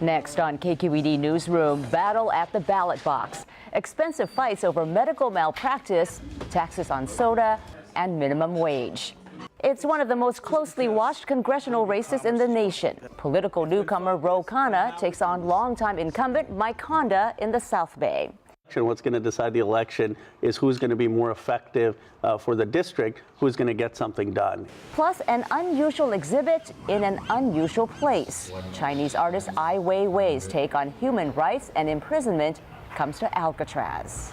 Next on KQED Newsroom, battle at the ballot box. Expensive fights over medical malpractice, taxes on soda, and minimum wage. It's one of the most closely watched congressional races in the nation. Political newcomer Ro Khanna takes on longtime incumbent Mike Honda in the South Bay. What's going to decide the election is who's going to be more effective for the district, who's going to get something done. Plus, an unusual exhibit in an unusual place. Chinese artist Weiwei's take on human rights and imprisonment comes to Alcatraz.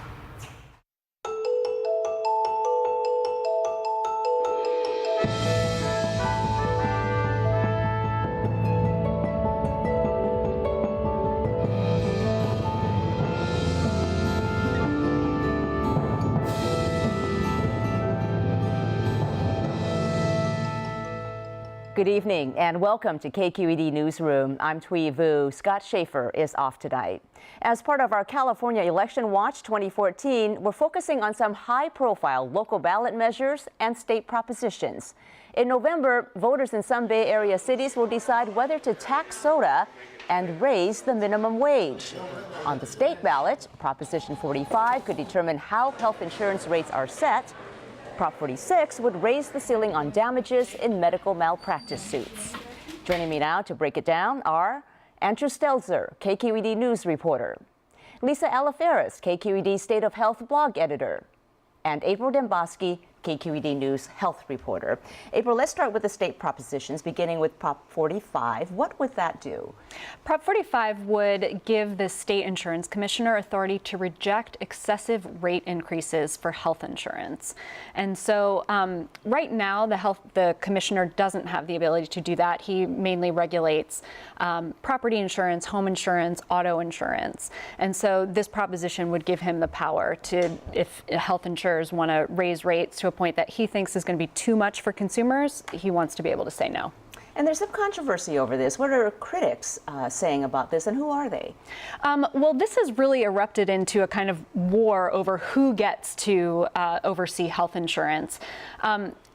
Good evening and welcome to KQED Newsroom. I'm Thuy Vu. Scott Schaefer is off tonight. As part of our California Election Watch 2014, we're focusing on some high-profile local ballot measures and state propositions. In November, voters in some Bay Area cities will decide whether to tax soda and raise the minimum wage. On the state ballot, Proposition 45 could determine how health insurance rates are set. Prop 46 would raise the ceiling on damages in medical malpractice suits. Joining me now to break it down are Andrew Stelzer, KQED News reporter, Lisa Aliferis, KQED State of Health blog editor, and April Dembosky, KQED News health reporter. April, let's start with the state propositions, beginning with Prop 45. What would that do? Prop 45 would give the state insurance commissioner authority to reject excessive rate increases for health insurance. And so right now, the commissioner doesn't have the ability to do that. He mainly regulates property insurance, home insurance, auto insurance. And so this proposition would give him the power to, if health insurers want to raise rates to a point that he thinks is going to be too much for consumers, he wants to be able to say no. And there's some controversy over this. What are critics saying about this, and who are they? Well, this has really erupted into a kind of war over who gets to oversee health insurance.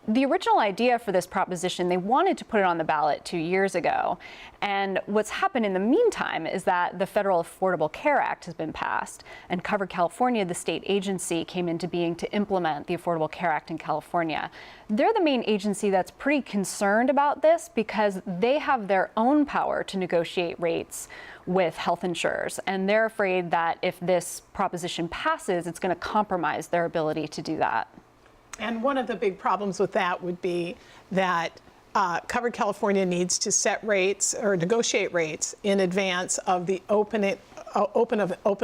The original idea for this proposition, they wanted to put it on the ballot 2 years ago. And what's happened in the meantime is that the Federal Affordable Care Act has been passed, and Covered California, the state agency, came into being to implement the Affordable Care Act in California. They're the main agency that's pretty concerned about this because they have their own power to negotiate rates with health insurers. And they're afraid that if this proposition passes, it's going to compromise their ability to do that. And one of the big problems with that would be that Covered California needs to set rates or negotiate rates in advance of the open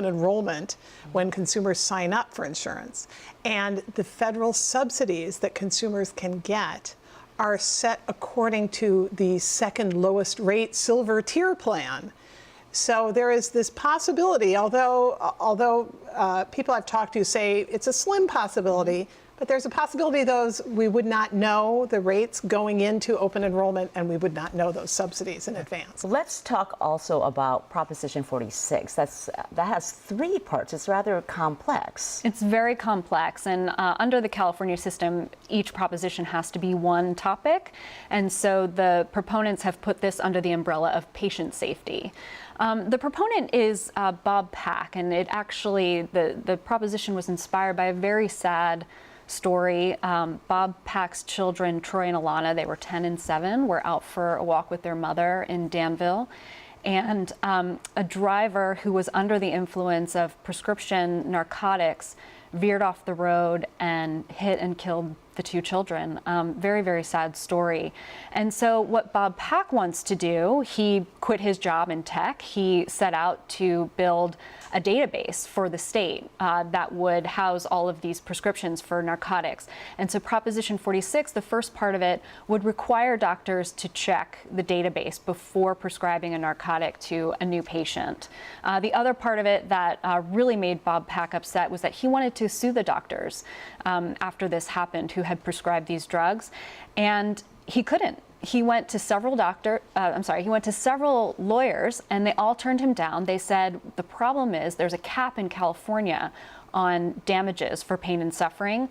enrollment when consumers sign up for insurance. And the federal subsidies that consumers can get are set according to the second lowest rate silver tier plan. So there is this possibility, although people I've talked to say it's a slim possibility, but there's a possibility we would not know the rates going into open enrollment, and we would not know those subsidies in advance. Let's talk also about Proposition 46. That has three parts. It's rather complex. It's very complex, and under the California system, each proposition has to be one topic, and so the proponents have put this under the umbrella of patient safety. The proponent is Bob Pack, and it actually, the proposition was inspired by a very sad story. Bob Pack's children, Troy and Alana, they were 10 and 7, were out for a walk with their mother in Danville. And a driver who was under the influence of prescription narcotics veered off the road and hit and killed the two children. Very, very sad story. And so what Bob Pack wants to do, he quit his job in tech. He set out to build a database for the state that would house all of these prescriptions for narcotics. And so Proposition 46, the first part of it, would require doctors to check the database before prescribing a narcotic to a new patient. The other part of it that really made Bob Pack upset was that he wanted to sue the doctors after this happened who had prescribed these drugs, and he couldn't. He went to several lawyers, and they all turned him down. They said the problem is there's a cap in California on damages for pain and suffering.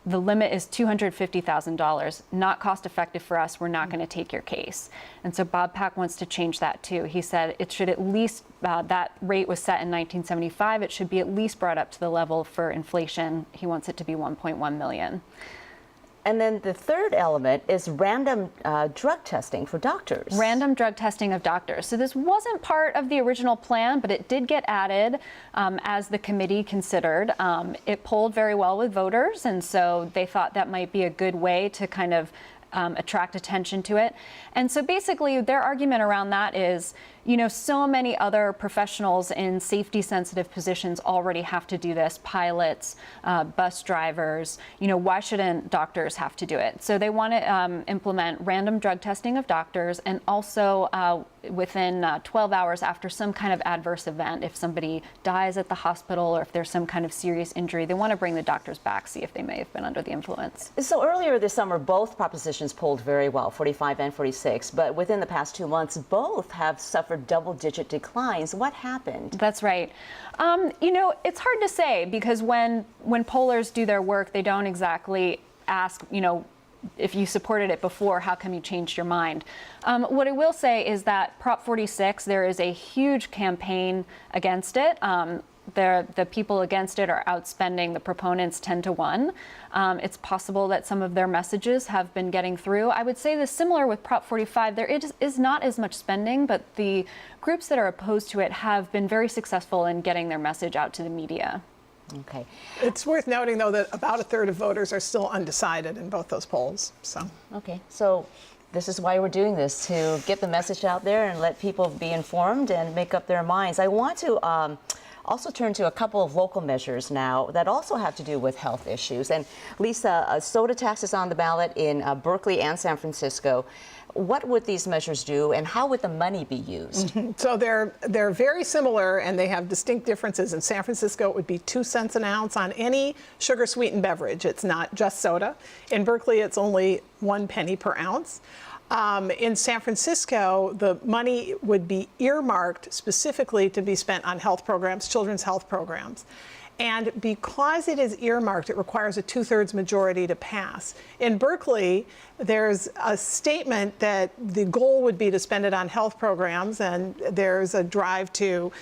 The limit is $250,000, not cost effective for us. We're not going to take your case. And so Bob Pack wants to change that too. He said it should at least, that rate was set in 1975. It should be at least brought up to the level for inflation. He wants it to be 1.1 million. And then the third element is random drug testing for doctors. Random drug testing of doctors. So this wasn't part of the original plan, but it did get added as the committee considered. It polled very well with voters, and so they thought that might be a good way to kind of attract attention to it. And so basically their argument around that is, you know, so many other professionals in safety sensitive positions already have to do this, pilots, bus drivers, you know, why shouldn't doctors have to do it? So they want to implement random drug testing of doctors, and also within 12 hours after some kind of adverse event, if somebody dies at the hospital or if there's some kind of serious injury, they want to bring the doctors back, see if they may have been under the influence. So earlier this summer, both propositions polled very well, 45 and 46, but within the past 2 months, both have suffered double-digit declines. What happened? That's right. You know, it's hard to say because when pollers do their work, they don't exactly ask, you know, if you supported it before, how come you changed your mind? What I will say is that Prop 46, there is a huge campaign against it. The people against it are outspending the proponents 10 to 1. It's possible that some of their messages have been getting through. I would say this similar with Prop 45. There is not as much spending, but the groups that are opposed to it have been very successful in getting their message out to the media. Okay. It's worth noting, though, that about a third of voters are still undecided in both those polls. Okay. So this is why we're doing this, to get the message out there and let people be informed and make up their minds. I want to also turn to a couple of local measures now that also have to do with health issues. And Lisa, soda tax is on the ballot in Berkeley and San Francisco. What would these measures do, and how would the money be used? So they're very similar, and they have distinct differences. In San Francisco, it would be 2 cents an ounce on any sugar-sweetened beverage. It's not just soda. In Berkeley, it's only 1 penny per ounce. In San Francisco, the money would be earmarked specifically to be spent on health programs, children's health programs. And because it is earmarked, it requires a 2/3 majority to pass. In Berkeley, there's a statement that the goal would be to spend it on health programs, and there's a drive to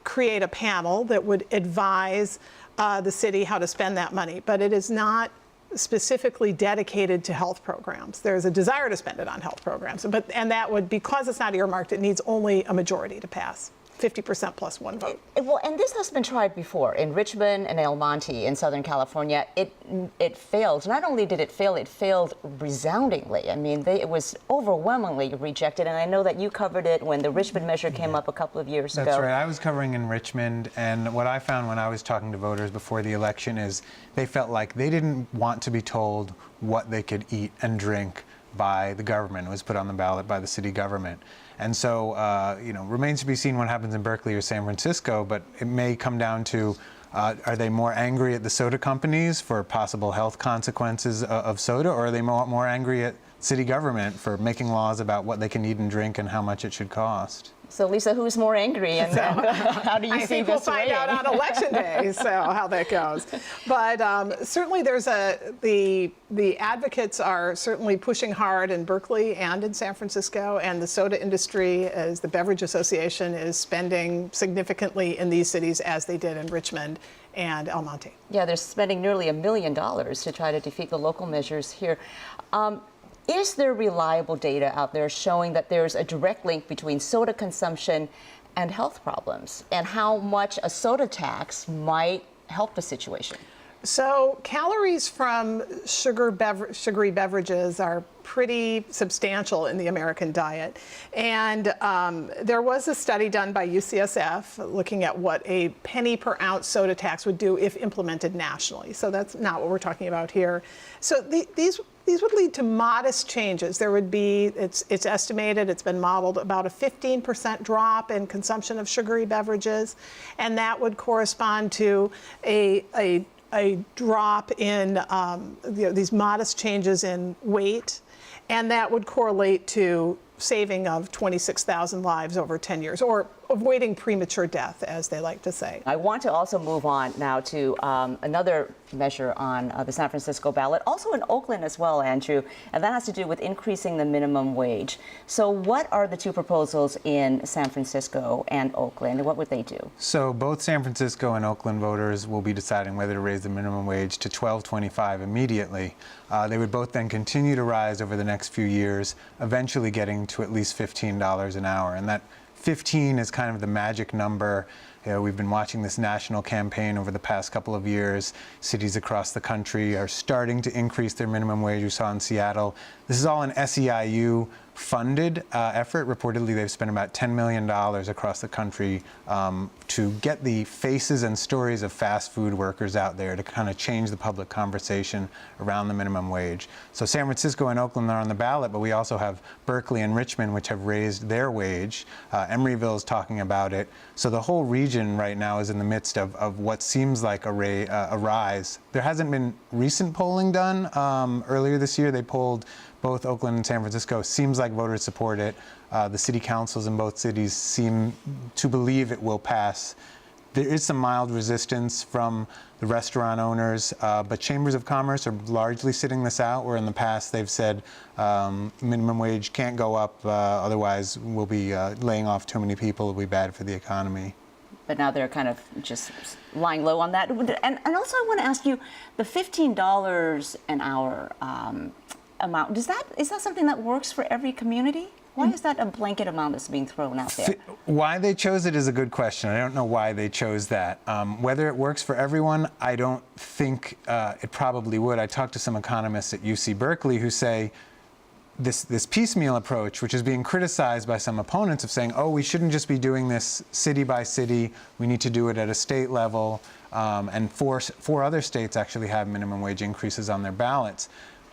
create a panel that would advise the city how to spend that money. But it is not specifically dedicated to health programs. There's a desire to spend it on health programs, and that would, because it's not earmarked, it needs only a majority to pass. 50% plus 1 vote. Well, and this has been tried before in Richmond and El Monte in Southern California. It failed. Not only did it failed resoundingly. I mean, it was overwhelmingly rejected. And I know that you covered it when the Richmond measure came up a couple of years ago. That's right. I was covering in Richmond, and what I found when I was talking to voters before the election is they felt like they didn't want to be told what they could eat and drink by the government. It was put on the ballot by the city government. And so, you know, remains to be seen what happens in Berkeley or San Francisco, but it may come down to, are they more angry at the soda companies for possible health consequences of soda, or are they more angry at city government for making laws about what they can eat and drink and how much it should cost? So, Lisa, who's more angry, and how do you see this? I think we'll find out on election day, so how that goes. But certainly, the advocates are certainly pushing hard in Berkeley and in San Francisco, and the soda industry, as the Beverage Association, is spending significantly in these cities, as they did in Richmond and El Monte. Yeah, they're spending nearly $1 million to try to defeat the local measures here. Is there reliable data out there showing that there's a direct link between soda consumption and health problems, and how much a soda tax might help the situation? So calories from sugary beverages are pretty substantial in the American diet. And there was a study done by UCSF looking at what a penny per ounce soda tax would do if implemented nationally. So that's not what we're talking about here. So these would lead to modest changes. There would be, it's estimated, it's been modeled, about a 15% drop in consumption of sugary beverages, and that would correspond to a drop in these modest changes in weight, and that would correlate to saving of 26,000 lives over 10 years, or avoiding premature death, as they like to say. I want to also move on now to another measure on the San Francisco ballot, also in Oakland as well, Andrew, and that has to do with increasing the minimum wage. So what are the two proposals in San Francisco and Oakland, and what would they do? So both San Francisco and Oakland voters will be deciding whether to raise the minimum wage to $12.25 immediately. They would both then continue to rise over the next few years, eventually getting to at least $15 an hour. And that 15 is kind of the magic number. You know, we've been watching this national campaign over the past couple of years. Cities across the country are starting to increase their minimum wage. We saw in Seattle. This is all an SEIU funded effort. Reportedly, they've spent about $10 million across the country to get the faces and stories of fast food workers out there to kind of change the public conversation around the minimum wage. So San Francisco and Oakland are on the ballot, but we also have Berkeley and Richmond, which have raised their wage. Emeryville is talking about it. So the whole region right now is in the midst of what seems like a rise. There hasn't been recent polling done. Earlier this year, they polled both Oakland and San Francisco. Seems like voters support it. The city councils in both cities seem to believe it will pass. There is some mild resistance from the restaurant owners, but chambers of commerce are largely sitting this out, where in the past they've said minimum wage can't go up, otherwise we'll be laying off too many people, it'll be bad for the economy. But now they're kind of just lying low on that. And also I want to ask you, the $15 an hour amount, is that something that works for every community? Why is that a blanket amount that's being thrown out there? Why they chose it is a good question. I don't know why they chose that. Whether it works for everyone, I don't think it probably would. I talked to some economists at UC Berkeley who say this piecemeal approach, which is being criticized by some opponents of saying, oh, we shouldn't just be doing this city by city, we need to do it at a state level, and four other states actually have minimum wage increases on their ballots.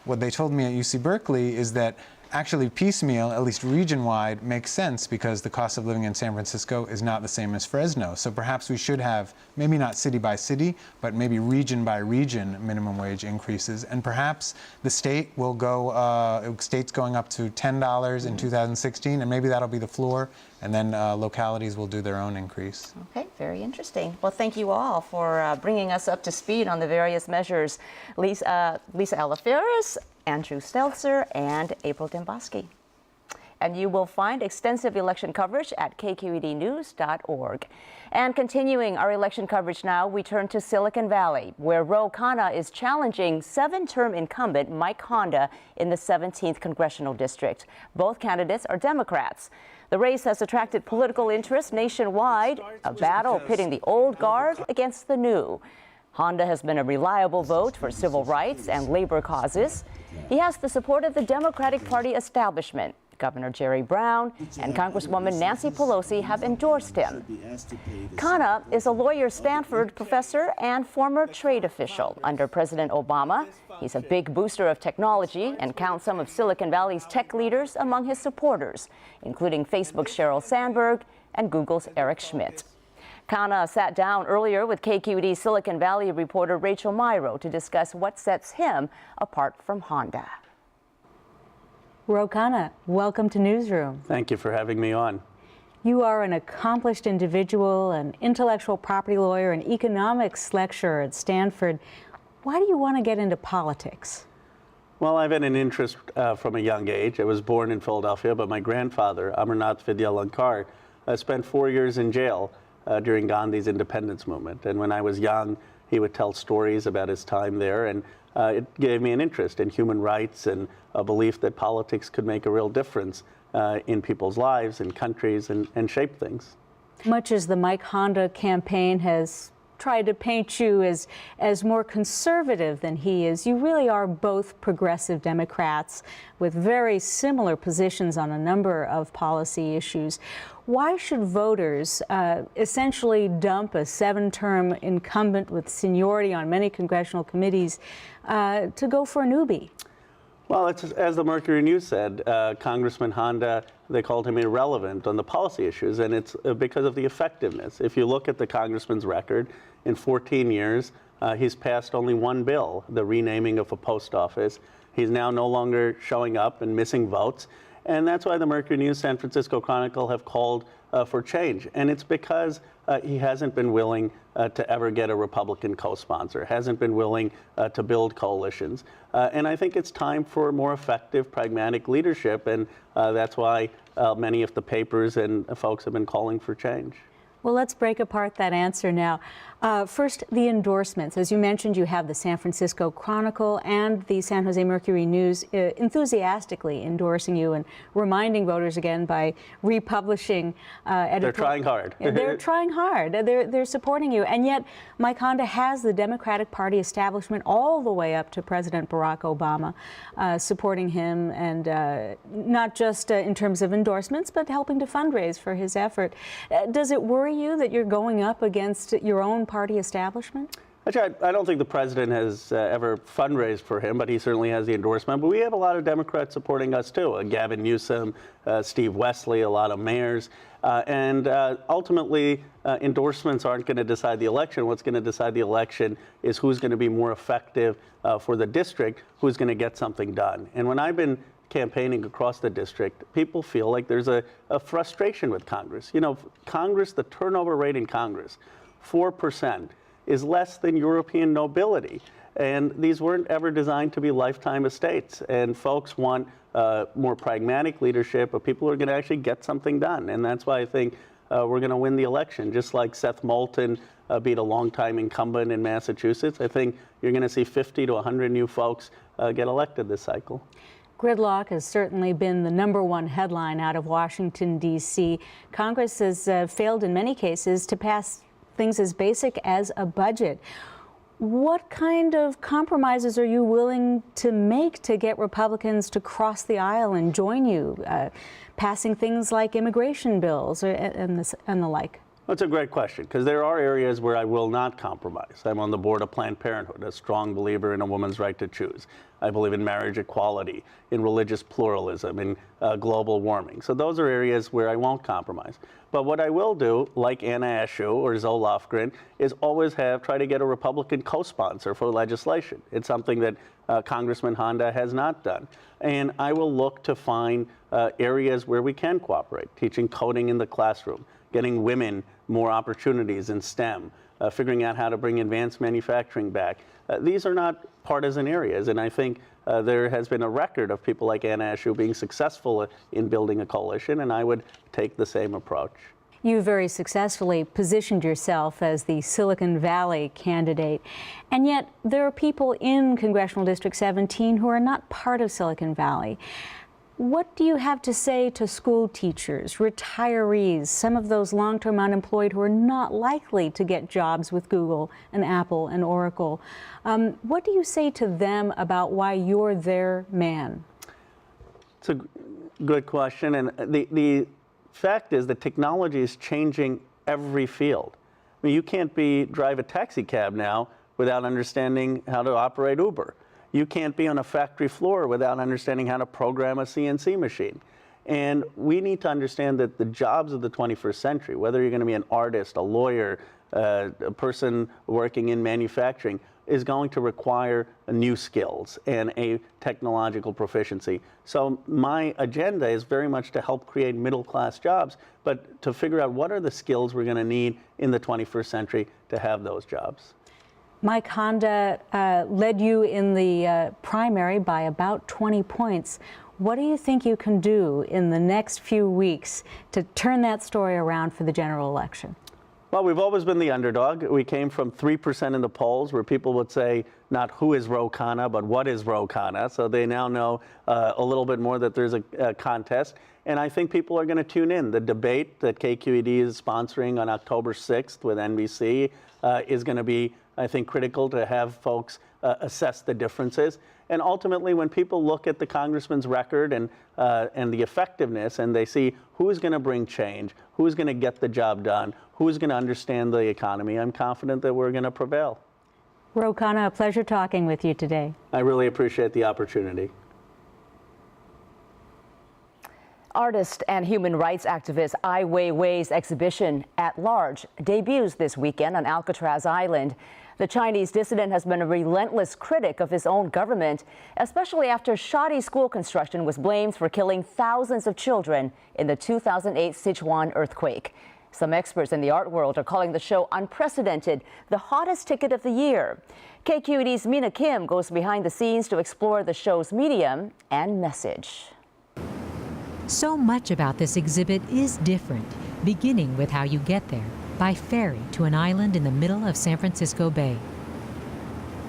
What they told me at UC Berkeley is that actually piecemeal, at least region-wide, makes sense because the cost of living in San Francisco is not the same as Fresno. So perhaps we should have, maybe not city by city, but maybe region by region minimum wage increases. And perhaps the state will go, states going up to $10 in 2016, and maybe that'll be the floor, and then localities will do their own increase. Okay, very interesting. Well, thank you all for bringing us up to speed on the various measures. Lisa Aliferis, Andrew Stelzer, and April Dembosky. And you will find extensive election coverage at kqednews.org. And continuing our election coverage now, we turn to Silicon Valley, where Ro Khanna is challenging 7-term incumbent Mike Honda in the 17th Congressional District. Both candidates are Democrats. The race has attracted political interest nationwide, a battle pitting the old guard against the new. Honda has been a reliable vote for civil rights and labor causes. He has the support of the Democratic Party establishment. Governor Brown and Congresswoman Nancy Pelosi have endorsed him. Khanna is a lawyer, Stanford professor, and former trade official under President Obama. He's a big booster of technology and counts some of Silicon Valley's tech leaders among his supporters, including Facebook's Sheryl Sandberg and Google's Eric Schmidt. Khanna sat down earlier with KQED Silicon Valley reporter Rachel Myrow to discuss what sets him apart from Honda. Ro Khanna, welcome to Newsroom. Thank you for having me on. You are an accomplished individual, an intellectual property lawyer, an economics lecturer at Stanford. Why do you want to get into politics? Well, I've had an interest from a young age. I was born in Philadelphia, but my grandfather, Amarnath Vidyalankar, spent 4 years in jail during Gandhi's independence movement. And when I was young, he would tell stories about his time there, and it gave me an interest in human rights and a belief that politics could make a real difference in people's lives and countries and shape things. Much as the Mike Honda campaign has tried to paint you as more conservative than he is, you really are both progressive Democrats with very similar positions on a number of policy issues. Why should voters essentially dump a 7-term incumbent with seniority on many congressional committees to go for a newbie? Well, it's, as the Mercury News said, Congressman Honda, they called him irrelevant on the policy issues, and it's because of the effectiveness. If you look at the congressman's record, in 14 years, he's passed only one bill, the renaming of a post office. He's now no longer showing up and missing votes. And that's why the Mercury News, San Francisco Chronicle have called for change. And it's because he hasn't been willing to ever get a Republican co-sponsor, hasn't been willing to build coalitions. And I think it's time for more effective, pragmatic leadership. And that's why many of the papers and folks have been calling for change. Well, let's break apart that answer now. First, the endorsements. As you mentioned, you have the San Francisco Chronicle and the San Jose Mercury News enthusiastically endorsing you and reminding voters again by republishing editorial. They're trying hard. They're trying hard. They're supporting you. And yet, Mike Honda has the Democratic Party establishment all the way up to President Barack Obama supporting him, and not just in terms of endorsements, but helping to fundraise for his effort. Does it worry you that you're going up against your own party establishment? Actually, I don't think the president has ever fundraised for him, but he certainly has the endorsement. But we have a lot of Democrats supporting us, too. Gavin Newsom, Steve Wesley, a lot of mayors. And ultimately, endorsements aren't going to decide the election. What's going to decide the election is who's going to be more effective for the district, who's going to get something done. And when I've been campaigning across the district, people feel like there's a frustration with Congress. You know, Congress, the turnover rate in Congress, 4%, is less than European nobility. And these weren't ever designed to be lifetime estates. And folks want more pragmatic leadership of people who are going to actually get something done. And that's why I think we're going to win the election. Just like Seth Moulton beat a longtime incumbent in Massachusetts, I think you're going to see 50 to 100 new folks get elected this cycle. Gridlock has certainly been the #1 headline out of Washington, D.C. Congress has failed in many cases to pass things as basic as a budget. What kind of compromises are you willing to make to get Republicans to cross the aisle and join you, passing things like immigration bills and the like? That's a great question, because there are areas where I will not compromise. I'm on the board of Planned Parenthood, a strong believer in a woman's right to choose. I believe in marriage equality, in religious pluralism, in global warming. So those are areas where I won't compromise. But what I will do, like Anna Eshoo or Zoe Lofgren, is always try to get a Republican co-sponsor for legislation. It's something that Congressman Honda has not done. And I will look to find areas where we can cooperate, teaching coding in the classroom, getting women more opportunities in STEM, figuring out how to bring advanced manufacturing back. These are not partisan areas, and I think there has been a record of people like Anna Eshoo being successful in building a coalition, and I would take the same approach. You very successfully positioned yourself as the Silicon Valley candidate, and yet there are people in Congressional District 17 who are not part of Silicon Valley. What do you have to say to school teachers, retirees, some of those long-term unemployed who are not likely to get jobs with Google and Apple and Oracle? What do you say to them about why you're their man? It's a good question. And the fact is that technology is changing every field. I mean, you can't drive a taxi cab now without understanding how to operate Uber. You can't be on a factory floor without understanding how to program a CNC machine. And we need to understand that the jobs of the 21st century, whether you're going to be an artist, a lawyer, a person working in manufacturing, is going to require new skills and a technological proficiency. So my agenda is very much to help create middle-class jobs, but to figure out what are the skills we're going to need in the 21st century to have those jobs. Mike Honda led you in the primary by about 20 points. What do you think you can do in the next few weeks to turn that story around for the general election? Well, we've always been the underdog. We came from 3% in the polls, where people would say not who is Ro Khanna, but what is Ro Khanna. So they now know a little bit more that there's a contest. And I think people are going to tune in. The debate that KQED is sponsoring on October 6th with NBC is going to be, I think, critical to have folks assess the differences. And ultimately, when people look at the congressman's record and the effectiveness, and they see who's going to bring change, who's going to get the job done, who's going to understand the economy, I'm confident that we're going to prevail. Ro Khanna, a pleasure talking with you today. I really appreciate the opportunity. Artist and human rights activist Ai Weiwei's exhibition At Large debuts this weekend on Alcatraz Island. The Chinese dissident has been a relentless critic of his own government, especially after shoddy school construction was blamed for killing thousands of children in the 2008 Sichuan earthquake. Some experts in the art world are calling the show unprecedented, the hottest ticket of the year. KQED's Mina Kim goes behind the scenes to explore the show's medium and message. So much about this exhibit is different, beginning with how you get there, by ferry to an island in the middle of San Francisco Bay.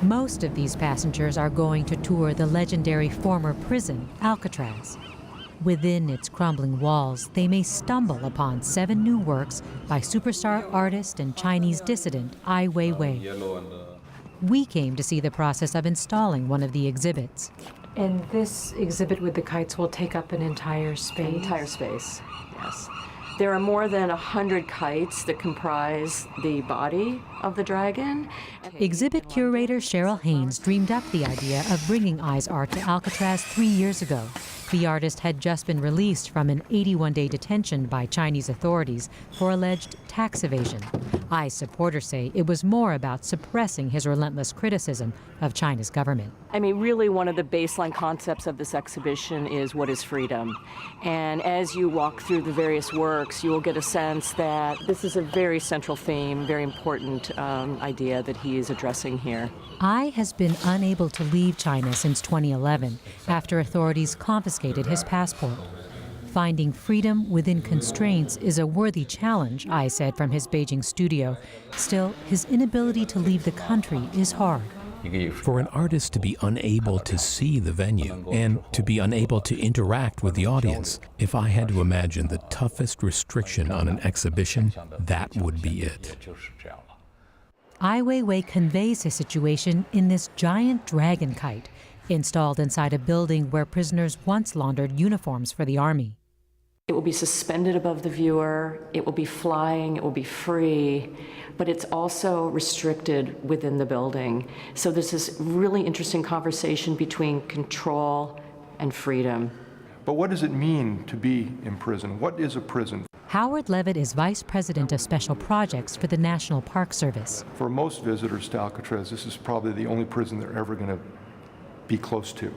Most of these passengers are going to tour the legendary former prison, Alcatraz. Within its crumbling walls, they may stumble upon 7 new works by superstar artist and Chinese dissident Ai Weiwei. We came to see the process of installing one of the exhibits. And this exhibit with the kites will take up an entire space? Entire space, yes. There are more than 100 kites that comprise the body of the dragon. Exhibit curator Cheryl Haynes dreamed up the idea of bringing Ai's art to Alcatraz 3 years ago. The artist had just been released from an 81-day detention by Chinese authorities for alleged tax evasion. Ai's supporters say it was more about suppressing his relentless criticism of China's government. I mean, really one of the baseline concepts of this exhibition is what is freedom. And as you walk through the various works, you will get a sense that this is a very central theme, very important idea that he is addressing here. Ai has been unable to leave China since 2011 after authorities confiscated his passport. Finding freedom within constraints is a worthy challenge, Ai said from his Beijing studio. Still, his inability to leave the country is hard. For an artist to be unable to see the venue and to be unable to interact with the audience, if I had to imagine the toughest restriction on an exhibition, that would be it. Ai Weiwei conveys his situation in this giant dragon kite, installed inside a building where prisoners once laundered uniforms for the army. It will be suspended above the viewer, it will be flying, it will be free, but it's also restricted within the building. So there's this really interesting conversation between control and freedom. But what does it mean to be in prison? What is a prison? Howard Levitt is Vice President of Special Projects for the National Park Service. For most visitors to Alcatraz, this is probably the only prison they're ever going to be close to.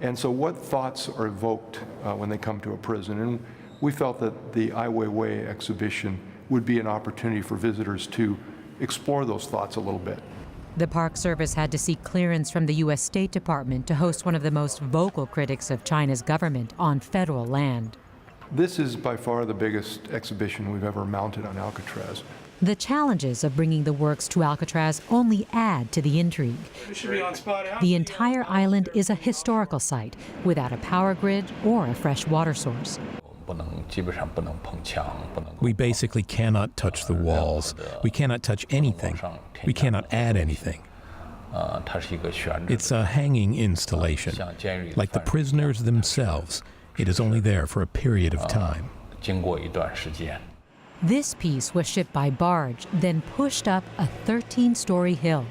And so what thoughts are evoked when they come to a prison? And we felt that the Ai Weiwei exhibition would be an opportunity for visitors to explore those thoughts a little bit. The Park Service had to seek clearance from the U.S. State Department to host one of the most vocal critics of China's government on federal land. This is by far the biggest exhibition we've ever mounted on Alcatraz. The challenges of bringing the works to Alcatraz only add to the intrigue. The entire island is a historical site without a power grid or a fresh water source. We basically cannot touch the walls. We cannot touch anything. We cannot add anything. It's a hanging installation. Like the prisoners themselves, it is only there for a period of time. This piece was shipped by barge, then pushed up a 13-story hill.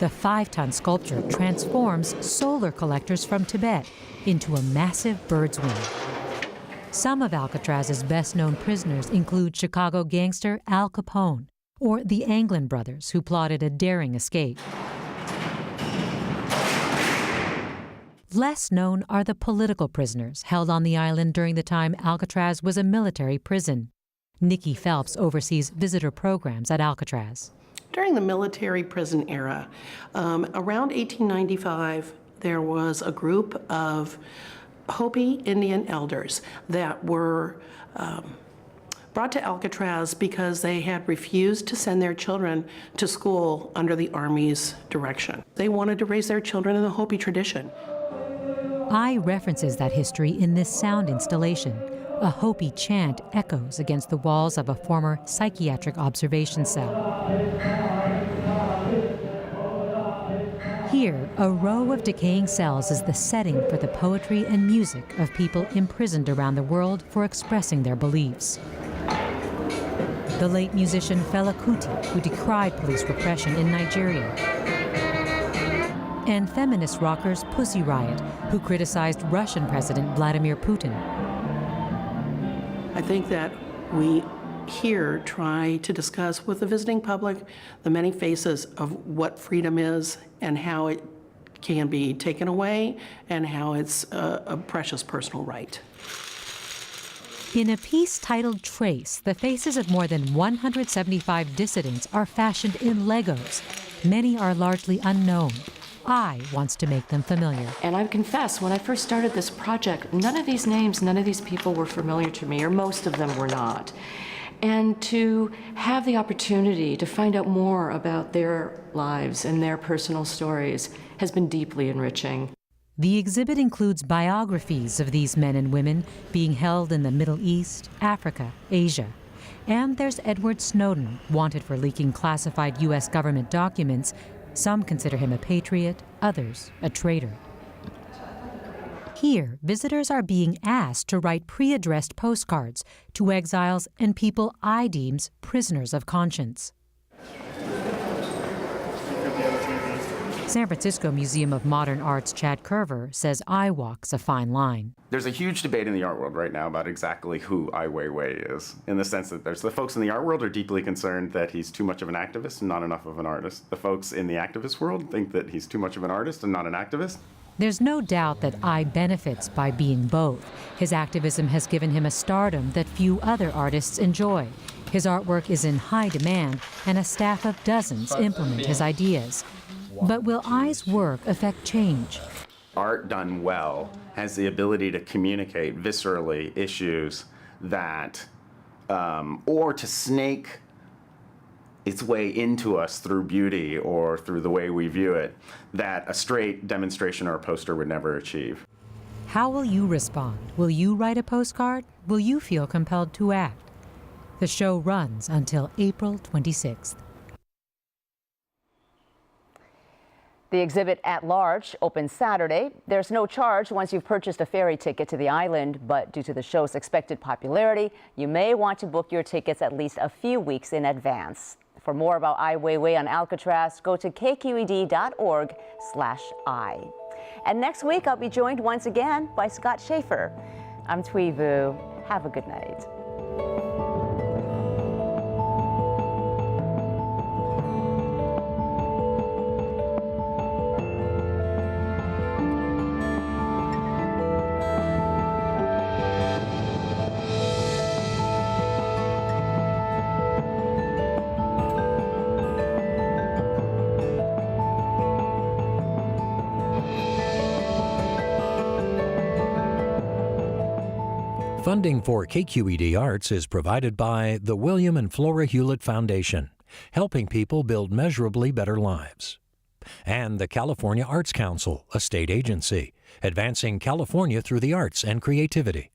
The 5-ton sculpture transforms solar collectors from Tibet into a massive bird's wing. Some of Alcatraz's best-known prisoners include Chicago gangster Al Capone, or the Anglin brothers, who plotted a daring escape. Less known are the political prisoners held on the island during the time Alcatraz was a military prison. Nikki Phelps oversees visitor programs at Alcatraz. During the military prison era, around 1895, there was a group of Hopi Indian elders that were brought to Alcatraz because they had refused to send their children to school under the Army's direction. They wanted to raise their children in the Hopi tradition. Ai references that history in this sound installation. A Hopi chant echoes against the walls of a former psychiatric observation cell. Here, a row of decaying cells is the setting for the poetry and music of people imprisoned around the world for expressing their beliefs. The late musician Fela Kuti, who decried police repression in Nigeria, and feminist rockers Pussy Riot, who criticized Russian President Vladimir Putin. I think that we here try to discuss with the visiting public the many faces of what freedom is and how it can be taken away and how it's a precious personal right. In a piece titled Trace, the faces of more than 175 dissidents are fashioned in Legos. Many are largely unknown. I wants to make them familiar. And I confess, when I first started this project, none of these names, none of these people were familiar to me, or most of them were not. And to have the opportunity to find out more about their lives and their personal stories has been deeply enriching. The exhibit includes biographies of these men and women being held in the Middle East, Africa, Asia. And there's Edward Snowden, wanted for leaking classified U.S. government documents. Some consider him a patriot, others a traitor. Here, visitors are being asked to write pre-addressed postcards to exiles and people I deems prisoners of conscience. San Francisco Museum of Modern Art's Chad Curver says I walks a fine line. There's a huge debate in the art world right now about exactly who Ai Weiwei is, in the sense that there's the folks in the art world are deeply concerned that he's too much of an activist and not enough of an artist. The folks in the activist world think that he's too much of an artist and not an activist. There's no doubt that Ai benefits by being both. His activism has given him a stardom that few other artists enjoy. His artwork is in high demand, and a staff of dozens implement his ideas. But will Ai's work affect change? Art done well has the ability to communicate viscerally issues that, or to snake its way into us through beauty or through the way we view it, that a straight demonstration or a poster would never achieve. How will you respond? Will you write a postcard? Will you feel compelled to act? The show runs until April 26th. The exhibit at large opens Saturday. There's no charge once you've purchased a ferry ticket to the island, but due to the show's expected popularity, you may want to book your tickets at least a few weeks in advance. For more about Ai Weiwei on Alcatraz, go to kqed.org/I. And next week, I'll be joined once again by Scott Schaefer. I'm Thuy Vu. Have a good night. Funding for KQED Arts is provided by the William and Flora Hewlett Foundation, helping people build measurably better lives, and the California Arts Council, a state agency, advancing California through the arts and creativity.